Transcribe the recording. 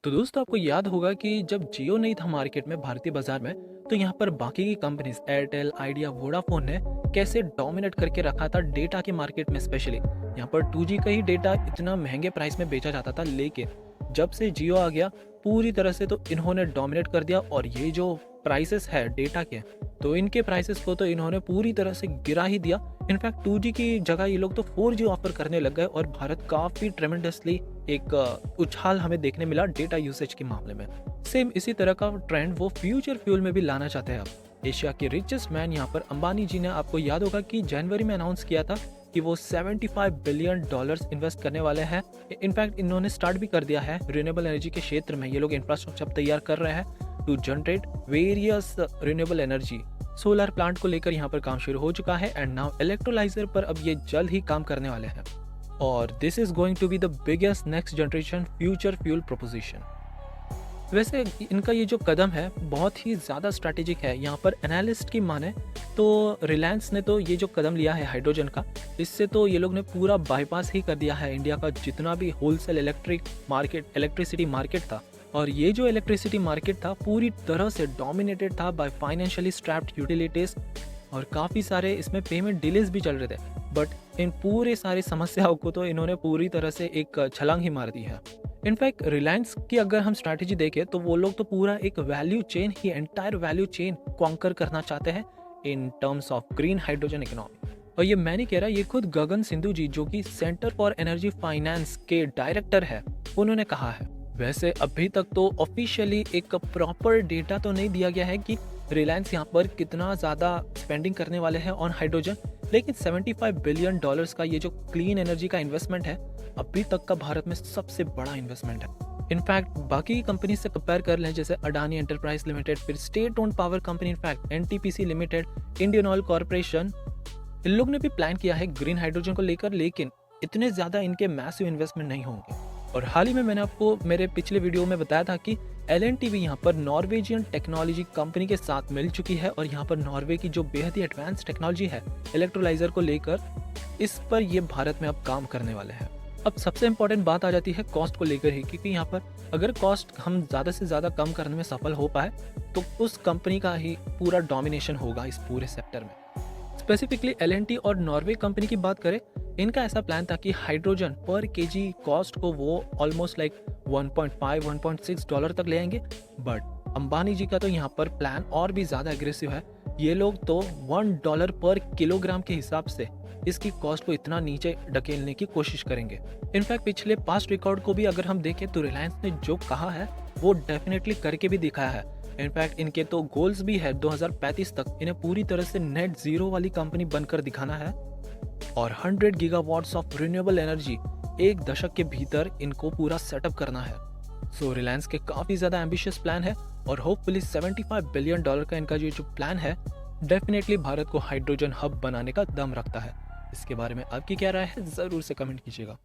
तो दोस्तों आपको याद होगा कि जब जियो नहीं था मार्केट में भारतीय बाजार में, तो यहाँ पर बाकी की कंपनीज एयरटेल, आइडिया, वोडाफोन ने कैसे डोमिनेट करके रखा था डेटा के मार्केट में। स्पेशली यहाँ पर 2G का ही डेटा इतना महंगे प्राइस में बेचा जाता था, लेकिन जब से जियो आ गया पूरी तरह से तो इन्होंने डोमिनेट कर दिया। और ये जो प्राइसेस है डेटा के, तो इनके प्राइसेस को तो इन्होंने पूरी तरह से गिरा ही दिया। इनफैक्ट 2G की जगह ये लोग तो 4G ऑफर करने लग गए और भारत काफ़ी ट्रेमेंडसली एक उछाल हमें देखने मिला डेटा यूसेज के मामले में। सेम इसी तरह का ट्रेंड वो फ्यूचर फ्यूल में भी लाना चाहते हैं अब। एशिया के रिचेस्ट मैन यहाँ पर अंबानी जी ने, आपको याद होगा कि जनवरी में अनाउंस किया था कि वो $75 बिलियन इन्वेस्ट करने वाले हैं। इनफैक्ट इन्होंने स्टार्ट भी कर दिया है रिन्यूएबल एनर्जी के क्षेत्र में। ये लोग इंफ्रास्ट्रक्चर तैयार कर रहे हैं to generate various renewable energy. Solar plant को लेकर यहाँ पर काम शुरू हो चुका है एंड नाउ इलेक्ट्रोलाइजर पर अब ये जल्द ही काम करने वाले हैं। और this is going to be the biggest next generation future fuel proposition. वैसे इनका ये जो कदम है बहुत ही ज़्यादा स्ट्रैटेजिक है। यहाँ पर एनालिस्ट की माने तो रिलायंस ने तो ये जो कदम लिया है हाइड्रोजन का, इससे तो ये लोग ने पूरा बाईपास ही कर दिया है इंडिया का जितना भी होलसेल इलेक्ट्रिसिटी मार्केट था। और ये जो इलेक्ट्रिसिटी मार्केट था पूरी तरह से डोमिनेटेड था बाय फाइनेंशियली स्ट्रैप्ड यूटिलिटीज, और काफ़ी सारे इसमें पेमेंट डिलेज भी चल रहे थे। बट इन पूरे सारी समस्याओं को तो इन्होंने पूरी तरह से एक छलांग ही मार दी है। इनफैक्ट रिलायंस की अगर हम स्ट्रैटेजी देखें तो वो लोग तो पूरा एक वैल्यू चेन ही, एंटायर वैल्यू चेन कॉन्कर करना चाहते हैं in terms of green hydrogen economy. और ये मैं नहीं कह रहा, ये खुद गगन सिंधु जी जो कि सेंटर फॉर एनर्जी फाइनेंस के डायरेक्टर है, उन्होंने कहा है। वैसे अभी तक तो ऑफिशियली एक प्रॉपर डेटा तो नहीं दिया गया है कि रिलायंस यहाँ पर कितना ज़्यादा स्पेंडिंग करने वाले हैं ऑन हाइड्रोजन, लेकिन $75 बिलियन का ये जो क्लीन एनर्जी का इन्वेस्टमेंट है अभी तक का भारत में सबसे बड़ा इन्वेस्टमेंट है। इनफैक्ट बाकी कंपनी से कंपेयर कर लें, जैसे अडानी एंटरप्राइज लिमिटेड, फिर state owned power company in fact NTPC limited, Indian oil corporation, इन लोग ने भी प्लान किया है ग्रीन हाइड्रोजन को लेकर, लेकिन इतने ज़्यादा इनके मैसिव इन्वेस्टमेंट नहीं होंगे। और हाल ही में मैंने आपको मेरे पिछले वीडियो में बताया था कि L&T भी यहाँ पर नॉर्वेजियन टेक्नोलॉजी कंपनी के साथ मिल चुकी है और यहाँ पर नॉर्वे की जो बेहद ही एडवांस टेक्नोलॉजी है इलेक्ट्रोलाइजर को लेकर, इस पर ये भारत में अब काम करने वाले हैं। अब सबसे इम्पोर्टेंट बात आ जाती है कॉस्ट को लेकर ही, क्योंकि यहाँ पर अगर कॉस्ट हम ज़्यादा से ज़्यादा कम करने में सफल हो पाए तो उस कंपनी का ही पूरा डोमिनेशन होगा इस पूरे सेक्टर में। स्पेसिफिकली L&T और नॉर्वे कंपनी की बात करें, इनका ऐसा प्लान था कि हाइड्रोजन पर केजी कॉस्ट को वो ऑलमोस्ट लाइक $1.5-1.6 तक ले आएंगे। बट अंबानी जी का तो यहाँ पर प्लान और भी ज़्यादा एग्रेसिव है। ये लोग तो $1 पर किलोग्राम के हिसाब से इसकी कॉस्ट को इतना नीचे ढकेलने की कोशिश करेंगे। इनफैक्ट पिछले पास्ट रिकॉर्ड को भी अगर हम देखें तो रिलायंस ने जो कहा है वो डेफिनेटली करके भी दिखाया है। इनफैक्ट इनके तो गोल्स भी है 2035 तक इन्हें पूरी तरह से नेट जीरो वाली कंपनी बनकर दिखाना है और 100 गीगावाट्स ऑफ रिन्यूएबल एनर्जी एक दशक के भीतर इनको पूरा सेटअप करना है। सो रिलायंस के काफ़ी ज़्यादा एम्बिशियस प्लान है और होपफुली $75 बिलियन का इनका जो प्लान है डेफिनेटली भारत को हाइड्रोजन हब बनाने का दम रखता है। इसके बारे में आपकी क्या राय है, ज़रूर से कमेंट कीजिएगा।